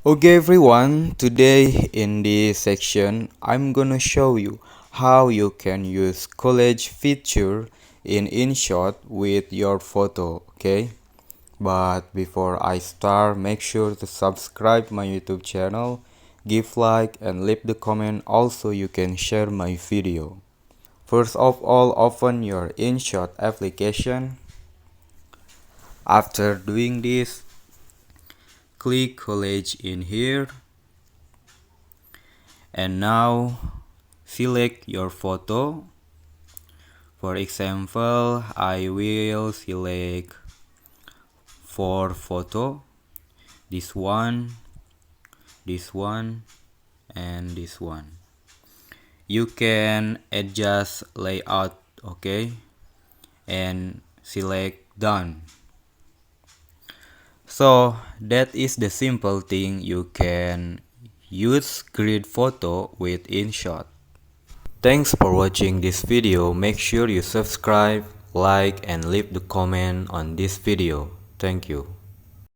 Okay everyone, today in this section I'm gonna show you how you can use collage feature in InShot with your photo, okay? But before I start, make sure to subscribe my YouTube channel, give like and leave the comment. Also you can share my video. First of all, open your InShot application. After doing this, click collage in here. And now select your photo. For example, I will select 4 photo, this one, and this one. You can adjust layout, okay, and select done. So that is the simple thing you can use grid photo with InShot. Thanks for watching this video. Make sure you subscribe, like and leave the comment on this video. Thank you.